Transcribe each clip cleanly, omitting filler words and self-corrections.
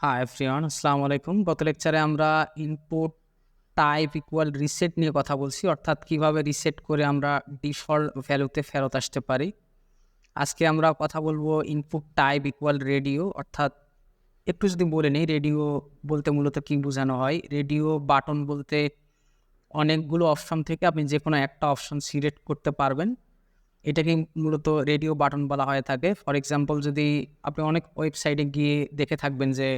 Hi everyone, আসসালামু আলাইকুম। গত লেকচারে আমরা ইনপুট টাইপ ইকুয়াল রিসেট নিয়ে কথা বলছি, অর্থাৎ কিভাবে রিসেট করে আমরা ডিফল্ট ভ্যালুতে ফেরত আসতে পারি। আজকে আমরা কথা বলবো ইনপুট টাইপ ইকুয়াল রেডিও, অর্থাৎ একটু যদি বলে নিই রেডিও বলতে মূলত কী বোঝানো হয়। রেডিও বাটন বলতে অনেকগুলো অপশন থেকে আপনি যে কোনো একটা অপশন সিলেক্ট করতে পারবেন, এটাকে মূলত রেডিও বাটন বলা হয়ে থাকে। ফর এক্সাম্পল, যদি আপনি অনেক ওয়েবসাইটে গিয়ে দেখে থাকবেন যে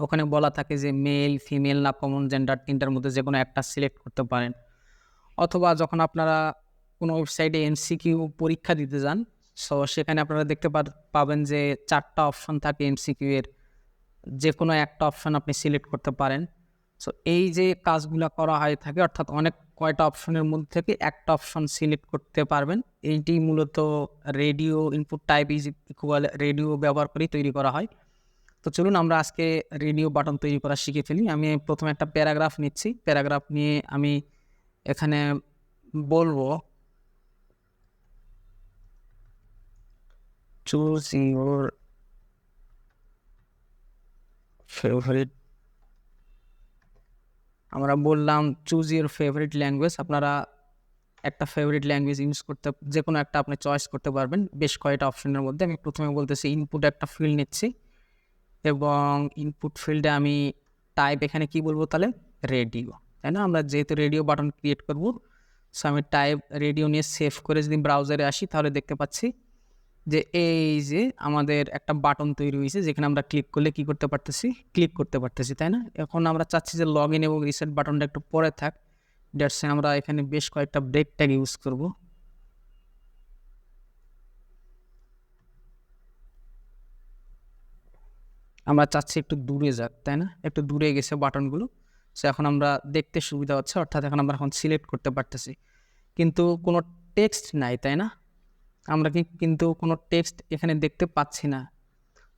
ওখানে বলা থাকে যে মেল, ফিমেল না কমন জেন্ডার, তিনটার মধ্যে যে কোনো একটা সিলেক্ট করতে পারেন। অথবা যখন আপনারা কোনো ওয়েবসাইটে এমসিকিউ পরীক্ষা দিতে যান, সো সেখানে আপনারা দেখতে পাবেন যে 4টা অপশন থাকে এমসিকিউ এর, যে কোনো একটা অপশন আপনি সিলেক্ট করতে পারেন। সো এই যে কাজগুলো করা হয়ে থাকে, অর্থাৎ অনেক কয়টা অপশনের মধ্যে থেকে একটা অপশন সিলেক্ট করতে পারবেন, এইটি মূলত radio input type is equal radio ব্যবহার করেই তৈরি করা হয়। তো চলুন আমরা আজকে রেডিও বাটন তৈরি করা শিখে ফেলি। আমি প্রথমে একটা প্যারাগ্রাফ নিচ্ছি। প্যারাগ্রাফ নিয়ে আমি এখানে বলবো চুজ ইউর ফেভারিট। আমরা বললাম চুজ ইউর ফেভারিট ল্যাঙ্গুয়েজ। আপনারা একটা ফেভারিট ল্যাঙ্গুয়েজ ইউজ করতে, যে কোনো একটা আপনি চয়েস করতে পারবেন বেশ কয়েকটা অপশনের মধ্যে। আমি প্রথমে বলতেছি ইনপুট একটা ফিল্ড নিচ্ছি এবং ইনপুট ফিল্ডে আমি টাইপ এখানে কি বলবো তাহলে রেডিও, তাই না? আমরা যেহেতু রেডিও বাটন ক্রিয়েট করব, সো আমি টাইপ রেডিও নিয়ে সেভ করে যদি ব্রাউজারে আসি তাহলে দেখতে পাচ্ছি যে এই যে আমাদের একটা বাটন তৈরি হয়েছে, যেখানে আমরা ক্লিক করলে কি করতে পারতেছি, ক্লিক করতে পারতেছি, তাই না? এখন আমরা চাচ্ছি যে লগ ইন এবং রিসেট বাটনটা একটু পরে থাক। দ্যাটস আমরা এখানে বেশ কয়েকটা ব্রেক ট্যাগ ইউজ করব। আমরা চাচ্ছি একটু দূরে যাক, তাই না? একটু দূরে গেছে বাটনগুলো, সো এখন আমরা দেখতে সুবিধা হচ্ছে, অর্থাৎ আমরা এখন সিলেক্ট করতে পারতেছি, কিন্তু কোনো টেক্সট নাই, তাই না? আমরা কিন্তু কোনো টেক্সট এখানে দেখতে পাচ্ছি না।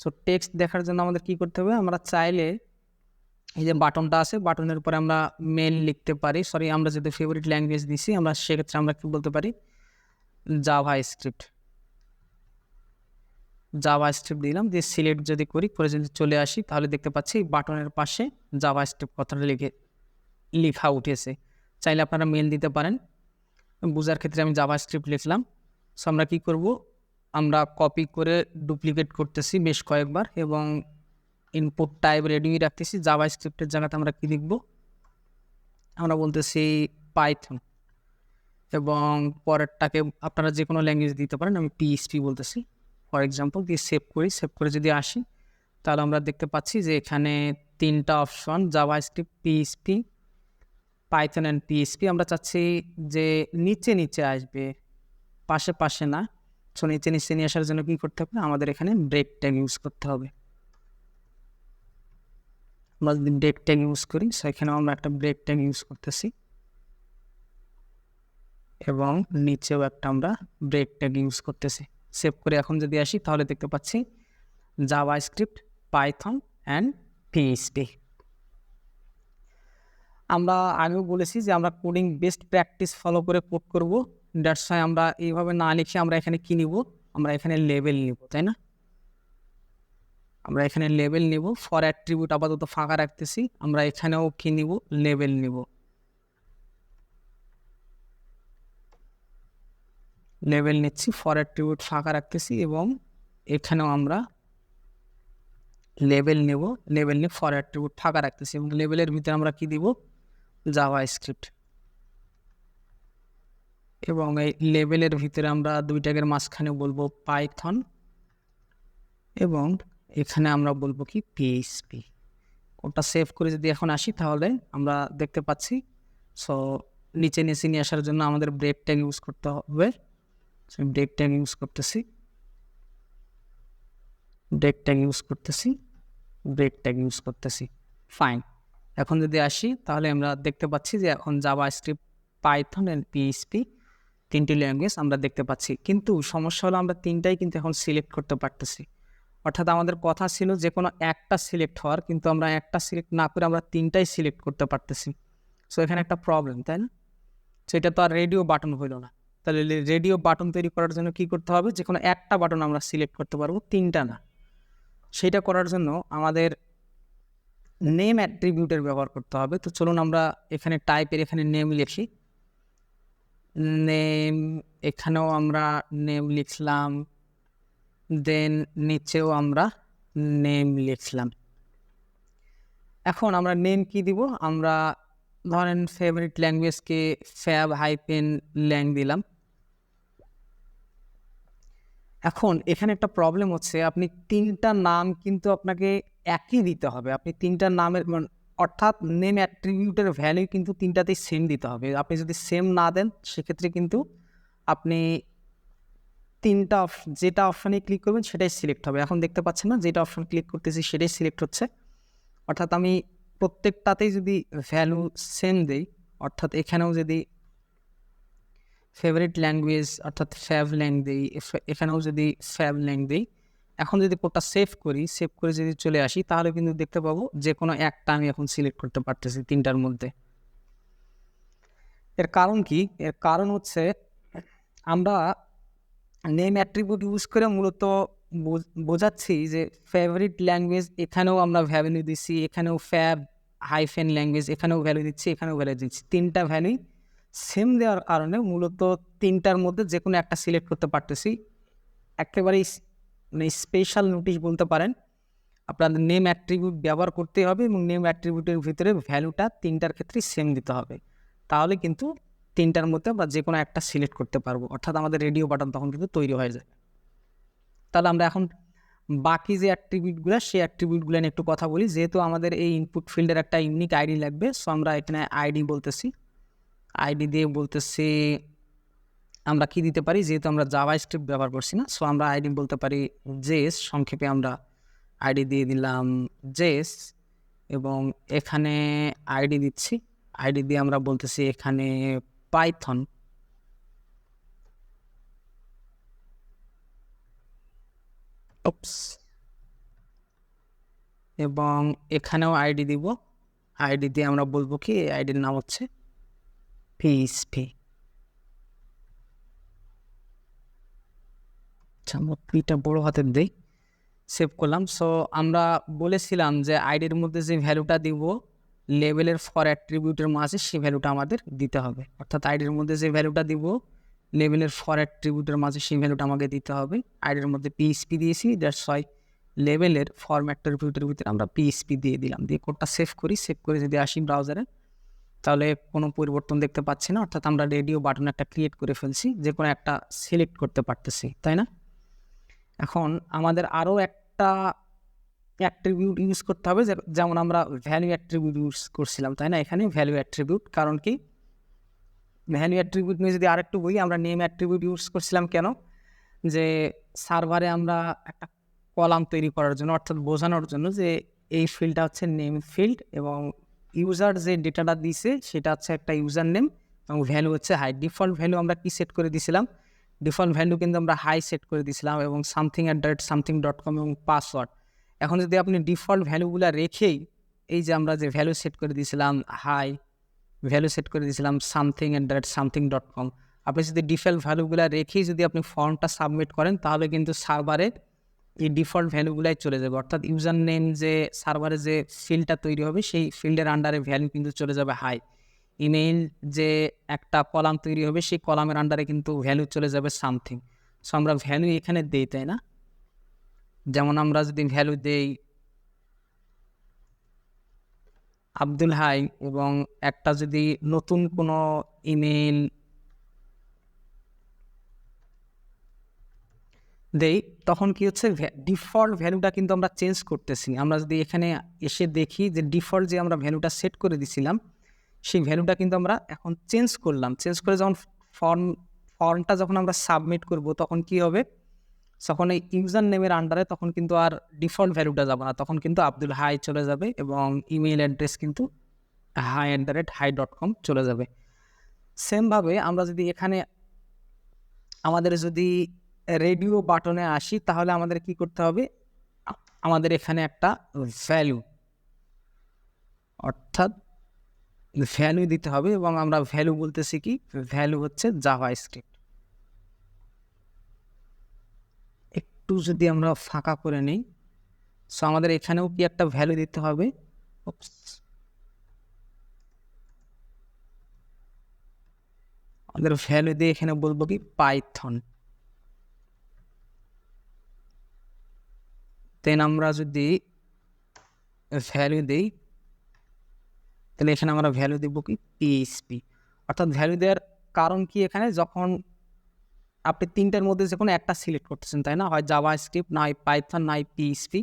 সো টেক্সট দেখার জন্য আমাদের কি করতে হবে, আমরা চাইলে এই যে বাটনটা আছে, বাটনের উপরে আমরা মেল লিখতে পারি। সরি, আমরা যদি ফেভারিট ল্যাঙ্গুয়েজ দিছি, আমরা সেক্ষেত্রে আমরা কি বলতে পারি, জাভা স্ক্রিপ্ট। জাভা স্ক্রিপ্ট দিলাম, দিয়ে সিলেক্ট যদি করি, করে যদি চলে আসি তাহলে দেখতে পাচ্ছি বাটনের পাশে জাভা স্ক্রিপ্ট কথাটা লেখা উঠেছে। চাইলে আপনারা মেল দিতে পারেন। বোঝার ক্ষেত্রে আমি জাভা স্ক্রিপ্ট লিখলাম। সো আমরা কী করব, আমরা কপি করে ডুপ্লিকেট করতেছি বেশ কয়েকবার এবং ইনপুট টাইপ রেডিও রাখতেছি। জাভা স্ক্রিপ্টের জায়গাতে আমরা কী লিখব, আমরা বলতেছি পাইথন, এবং পরেরটাকে আপনারা যে কোনো ল্যাঙ্গুয়েজ দিতে পারেন, আমি পিএইচপি বলতেছি ফর এক্সাম্পল। দিয়ে সেভ করি, সেভ করে যদি আসি তাহলে আমরা দেখতে পাচ্ছি যে এখানে 3টা option, Java script, PHP, Python and PHP. আমরা চাচ্ছি যে নিচে নিচে আসবে, পাশে পাশে না। সো নিচে নিচে নিয়ে আসার জন্য কী করতে হবে, আমাদের এখানে ব্রেক ট্যাগ ইউজ করতে হবে। আমরা যদি ব্রেক ট্যাগ ইউজ করি, সেখানেও আমরা একটা ব্রেক ট্যাগ ইউজ করতেছি এবং নিচেও একটা আমরা ব্রেক ট্যাগ ইউজ করতেছি। সেভ করে এখন যদি আসি তাহলে দেখতে পাচ্ছি Java script, Python and PHP. আমরা আগেও বলেছি যে আমরা কোডিং বেস্ট প্র্যাকটিস ফলো করে কোড করব। দ্যাটস ওয়াই আমরা এইভাবে না লিখে আমরা এখানে কী নিব, আমরা এখানে লেবেল নিব, তাই না? আমরা এখানে লেবেল নিব। ফর অ্যাট্রিবিউট আপাতত ফাঁকা রাখতেছি, আমরা এখানেও কী নিব, লেবেল নিব। লেবেল নিচ্ছি, ফর অ্যাট্রিবিউট ফাঁকা রাখতেছি এবং এখানেও আমরা লেবেল নেব। লেবেল নিয়ে ফর অ্যাট্রিবিউট ফাঁকা রাখতেছি এবং লেবেলের ভিতরে আমরা কি দিব, জাভা স্ক্রিপ্ট। এবং এই লেবেলের ভিতরে আমরা 2 ট্যাগের মাঝখানে বলবো পাইথন এবং এখানে আমরা বলবো কি পিএইচপি। ওটা সেভ করে যদি এখন আসি তাহলে আমরা দেখতে পাচ্ছি। সো নিচে নিয়ে আসার জন্য আমাদের ব্রেক ট্যাগ ইউজ করতে হবে। ব্রেক ট্যাগ ইউজ করতেছি, ব্রেক ট্যাগ ইউজ করতেছি, ব্রেক ট্যাগ ইউজ করতেছি। ফাইন। এখন যদি আসি তাহলে আমরা দেখতে পাচ্ছি যে এখন Java script, Python and PHP 3টি ল্যাঙ্গুয়েজ আমরা দেখতে পাচ্ছি। কিন্তু সমস্যা হলো আমরা 3টাই কিন্তু এখন সিলেক্ট করতে পারতেছি। অর্থাৎ আমাদের কথা ছিল যে কোনো একটা সিলেক্ট হওয়ার, কিন্তু আমরা একটা সিলেক্ট না করে আমরা 3টাই সিলেক্ট করতে পারতেছি। সো এখানে একটা প্রবলেম, তাই না? সো এটা তো আর রেডিও বাটন হইল না। তাহলে রেডিও বাটন তৈরি করার জন্য কী করতে হবে, যে কোনো একটা বাটন আমরা সিলেক্ট করতে পারবো, 3টা না। সেটা করার জন্য আমাদের নেম অ্যাট্রিবিউটের ব্যবহার করতে হবে। তো চলুন আমরা এখানে টাইপের এখানে নেম লিখি। নেম, এখানেও আমরা নেম লিখলাম, দেন নিচেও আমরা নেম লিখলাম। এখন আমরা নেম কি দিব? আমরা ধরেন ফেভারিট ল্যাঙ্গুয়েজকে fab-lang দিলাম। এখন এখানে একটা প্রবলেম হচ্ছে, আপনি 3টা নাম কিন্তু আপনাকে একই দিতে হবে। আপনি 3টা নামের অর্থাৎ নেম অ্যাট্রিবিউটের ভ্যালু কিন্তু 3টাতেই সেম দিতে হবে। আপনি যদি সেম না দেন সেক্ষেত্রে কিন্তু আপনি 3টা যেটা অপশানে ক্লিক করবেন সেটাই সিলেক্ট হবে। এখন দেখতে পাচ্ছেন না, যেটা অপশান ক্লিক করতেছি সেটাই সিলেক্ট হচ্ছে। অর্থাৎ আমি প্রত্যেকটাতেই যদি ভ্যালু সেম দেই, অর্থাৎ এখানেও যদি ফেভারিট ল্যাঙ্গুয়েজ অর্থাৎ fab-lang দিই, এখানেও যদি fab-lang দিই, এখন যদি কোডটা সেভ করে যদি চলে আসি, তাহলে কিন্তু দেখতে পাবো যে কোনো একটা আমি এখন সিলেক্ট করতে পারতেছি 3টার মধ্যে। এর কারণ কি? এর কারণ হচ্ছে আমরা নেম অ্যাট্রিবিউট ইউজ করে মূলত বোঝাচ্ছি যে ফেভারিট ল্যাঙ্গুয়েজ, এখানেও আমরা ভ্যালু দিচ্ছি, এখানেও fab-language, এখানেও ভ্যালু দিচ্ছি, এখানেও ভ্যালু দিচ্ছি। 3টা ভ্যালুই সেম দেওয়ার কারণে মূলত 3টার মধ্যে যে কোনো একটা সিলেক্ট করতে পারতেছি। একেবারেই স্পেশাল নোটিশ বলতে পারেন। আপনাদের নেম অ্যাট্রিবিউট ব্যবহার করতেই হবে এবং নেম অ্যাট্রিবিউটের ভিতরে ভ্যালুটা 3টার ক্ষেত্রেই সেম দিতে হবে। তাহলে কিন্তু 3টার মধ্যে আমরা যে কোনো একটা সিলেক্ট করতে পারবো, অর্থাৎ আমাদের রেডিও বাটন তখন কিন্তু তৈরি হয়ে যায়। তাহলে আমরা এখন বাকি যে অ্যাট্রিবিউটগুলো, সেই অ্যাট্রিবিউটগুলো নিয়ে একটু কথা বলি। যেহেতু আমাদের এই ইনপুট ফিল্ডের একটা ইউনিক আইডি লাগবে, সো আমরা এখানে আইডি বলতেছি। আইডি দিয়ে বলতেছি আমরা কি দিতে পারি, যেহেতু আমরা জাভাস্ক্রিপ্ট ব্যবহার করছি না, সো আমরা আইডি বলতে পারি জেস। সংক্ষেপে আমরা আইডি দিয়ে দিলাম জেস এবং এখানে আইডি দিচ্ছি। আইডি দিয়ে আমরা বলতেছি এখানে পাইথন। এবং এখানেও আইডি দিব। আইডি দিয়ে আমরা বলবো কি, আইডির নাম হচ্ছে পিএইচপি। আচ্ছা, আমরা পিটা বড় হাতের দিই, সেভ করলাম। সো আমরা বলেছিলাম যে আইডির মধ্যে যে ভ্যালুটা দিব লেভেলের ফর অ্যাট্রিবিউটের মাঝে, সেই ভ্যালুটা আমাদের দিতে হবে। অর্থাৎ আইডির মধ্যে যে ভ্যালুটা দিব লেভেলের ফর অ্যাট্রিবিউটের মাঝে, সেই ভ্যালুটা আমাকে দিতে হবে। আইডির মধ্যে পিএইচপি দিয়েছি, দ্যাটস ওয়াই লেভেলের ফর্ম অ্যাট্রিবিউটের ভিতরে আমরা পিএইচপি দিয়ে দিলাম। দিয়ে কোডটা সেভ করে যদি আসি ব্রাউজারে, তাহলে কোনো পরিবর্তন দেখতে পাচ্ছি না। অর্থাৎ আমরা রেডিও বাটন একটা ক্রিয়েট করে ফেলছি, যে কোনো একটা সিলেক্ট করতে পারতেছি, তাই না? এখন আমাদের আরও একটা অ্যাট্রিবিউট ইউজ করতে হবে, যেমন আমরা ভ্যালু অ্যাট্রিবিউট ইউজ করছিলাম, তাই না? এখানে ভ্যালু অ্যাট্রিবিউট, কারণ কি ভ্যালু অ্যাট্রিবিউট নিয়ে যদি আরেকটু বলি, আমরা নেম অ্যাট্রিবিউট ইউজ করছিলাম কেন? যে সার্ভারে আমরা একটা কলাম তৈরি করার জন্য, অর্থাৎ বোঝানোর জন্য যে এই ফিল্ডটা হচ্ছে নেম ফিল্ড এবং ইউজার যে ডেটাটা দিছে সেটা হচ্ছে একটা ইউজার নেম এবং ভ্যালু হচ্ছে হাই। ডিফল্ট ভ্যালু আমরা কি সেট করে দিয়েছিলাম? ডিফল্ট ভ্যালু কিন্তু আমরা হাই সেট করে দিয়েছিলাম এবং something@something.com এবং পাসওয়ার্ড। এখন যদি আপনি ডিফল্ট ভ্যালুগুলো রেখেই, এই যে আমরা যে ভ্যালু সেট করে দিয়েছিলাম হাই, ভ্যালু সেট করে দিয়েছিলাম something@something.com, আপনি যদি ডিফল্ট ভ্যালুগুলো রেখেই যদি আপনি ফর্মটা সাবমিট করেন, তাহলে কিন্তু সার্ভারে এই ডিফল্ট ভ্যালুগুলাই চলে যাবে। অর্থাৎ ইউজার নেম যে সার্ভারে যে ফিল্ডটা তৈরি হবে, সেই ফিল্ডের আন্ডারে ভ্যালু কিন্তু চলে যাবে হাই। ইমেইল যে একটা কলাম তৈরি হবে, সেই কলামের আন্ডারে কিন্তু ভ্যালু চলে যাবে সামথিং। সো আমরা ভ্যালু এখানে দেই, তাই না? যেমন আমরা যদি ভ্যালু দেই আব্দুল হাই এবং একটা যদি নতুন কোনো ইমেইল দেই, তখন কি হচ্ছে ডিফল্ট ভ্যালুটা কিন্তু আমরা চেঞ্জ করতেছি। আমরা যদি এখানে এসে দেখি যে ডিফল্ট যে আমরা ভ্যালুটা সেট করে দিছিলাম, সেই ভ্যালুটা কিন্তু আমরা এখন চেঞ্জ করলাম। চেঞ্জ করে যখন ফর্মটা যখন আমরা সাবমিট করব, তখন কি হবে? যখন এই ইউজার নেমের আন্ডারে তখন কিন্তু আর ডিফল্ট ভ্যালুটা যাবে না, তখন কিন্তু আব্দুল হাই চলে যাবে এবং ইমেইল অ্যাড্রেস কিন্তু hi@hi.com চলে যাবে। সেমভাবে আমরা যদি এখানে আমাদের যদি রেডিও বাটনে আসি, তাহলে আমাদের কি করতে হবে? আমাদের এখানে একটা ভ্যালু, অর্থাৎ ভ্যালু দিতে হবে এবং আমরা ভ্যালু বলতেছি কি, ভ্যালু হচ্ছে জাভাস্ক্রিপ্ট। একটু যদি আমরা ফাঁকা করে নিই, সো আমাদের এখানেও কি একটা ভ্যালু দিতে হবে, আমাদের ভ্যালু দিয়ে এখানে বলবো কি পাইথন। দেন আমরা যদি ভ্যালু দিই তাহলে এখানে আমরা ভ্যালু দিব কি পিএইচপি। অর্থাৎ ভ্যালু দেওয়ার কারণ কি, এখানে যখন আপনি তিনটার মধ্যে যে কোনো একটা সিলেক্ট করতেছেন, তাই না, হয় জাভা স্ক্রিপ্ট, না হয় পাইথন, না হয় পিএইচপি।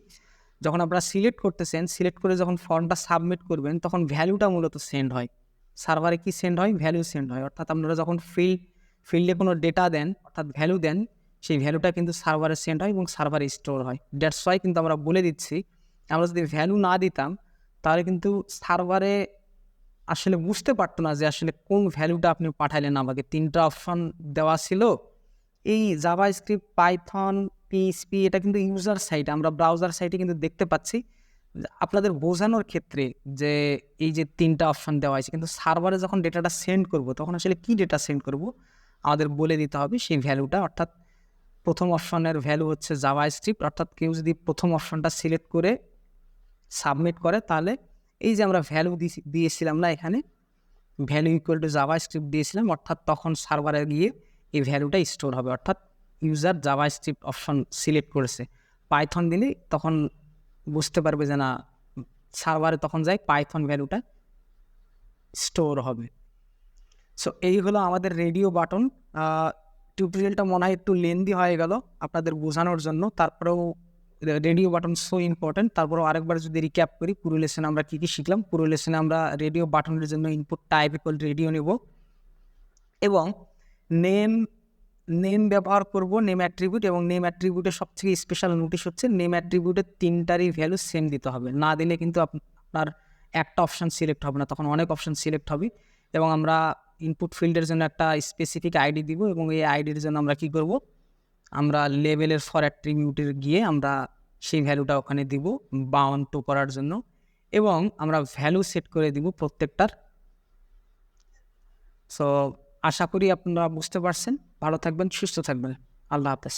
যখন আপনারা সিলেক্ট করতেছেন, সিলেক্ট করে যখন ফর্মটা সাবমিট করবেন তখন ভ্যালুটা মূলত সেন্ড হয় সার্ভারে। কি সেন্ড হয়? ভ্যালু সেন্ড হয়। অর্থাৎ আপনারা যখন ফিল্ডে কোনো ডেটা দেন, অর্থাৎ ভ্যালু দেন, সেই ভ্যালুটা কিন্তু সার্ভারে সেন্ড হয় এবং সার্ভারে স্টোর হয়। দ্যাটস ওয়াই কিন্তু আমরা বলে দিচ্ছি, আমরা যদি ভ্যালু না দিতাম তাহলে কিন্তু সার্ভারে আসলে বুঝতে পারতো না যে আসলে কোন ভ্যালুটা আপনি পাঠাইলেন আমাকে। তিনটা অপশন দেওয়া ছিল, এই জাভা স্ক্রিপ্ট, পাইথন, পিএইচপি, এটা কিন্তু ইউজার সাইটে, আমরা ব্রাউজার সাইটে কিন্তু দেখতে পাচ্ছি। আপনাদের বোঝানোর ক্ষেত্রে যে এই যে তিনটা অপশন দেওয়া হয়েছে, কিন্তু সার্ভারে যখন ডেটাটা সেন্ড করব তখন আসলে কি ডেটা সেন্ড করব আমাদের বলে দিতে হবে সেই ভ্যালুটা। অর্থাৎ প্রথম অপশনের ভ্যালু হচ্ছে জাভা স্ক্রিপ্ট। অর্থাৎ কেউ যদি প্রথম অপশনটা সিলেক্ট করে সাবমিট করে তাহলে এই যে আমরা ভ্যালু দিয়েছিলাম না, এখানে value equal to Java script দিয়েছিলাম, অর্থাৎ তখন সার্ভারে গিয়ে এই ভ্যালুটা স্টোর হবে। অর্থাৎ user Java script option select করেছে। পাইথন দিলে তখন বুঝতে পারবে যে না, সার্ভারে তখন যায় পাইথন ভ্যালুটা স্টোর হবে। সো এই হলো আমাদের রেডিও বাটন। টিউটোরিয়ালটা মনে হয় একটু লেন্দি হয়ে গেল আপনাদের বোঝানোর জন্য, তারপরেও রেডিও বাটন সো ইম্পর্টেন্ট। তারপরেও আরেকবার যদি রিক্যাপ করি, পুরো লেসনে আমরা কী কী শিখলাম। পুরো লেসনে আমরা রেডিও বাটনের জন্য ইনপুট টাইপ ইকুয়াল রেডিও নেব এবং নেম ব্যবহার করব, নেম অ্যাট্রিবিউট। এবং নেম অ্যাট্রিবিউটের সবথেকে স্পেশাল নোটিশ হচ্ছে নেম অ্যাট্রিবিউটের তিনটারই ভ্যালু সেম দিতে হবে। না দিলে কিন্তু আপনার একটা অপশান সিলেক্ট হবে না, তখন অনেক অপশান সিলেক্ট হবে। এবং আমরা ইনপুট ফিল্ডের জন্য একটা স্পেসিফিক আইডি দিব এবং এই আইডির জন্য আমরা কি করব, আমরা লেভেলের ফর অ্যাট্রিবিউটে গিয়ে আমরা সেই ভ্যালুটা ওখানে দিব বাউন্ড টু করার জন্য, এবং আমরা ভ্যালু সেট করে দিব প্রত্যেকটার। সো আশা করি আপনারা বুঝতে পারছেন। ভালো থাকবেন, সুস্থ থাকবেন। আল্লাহ হাফেজ।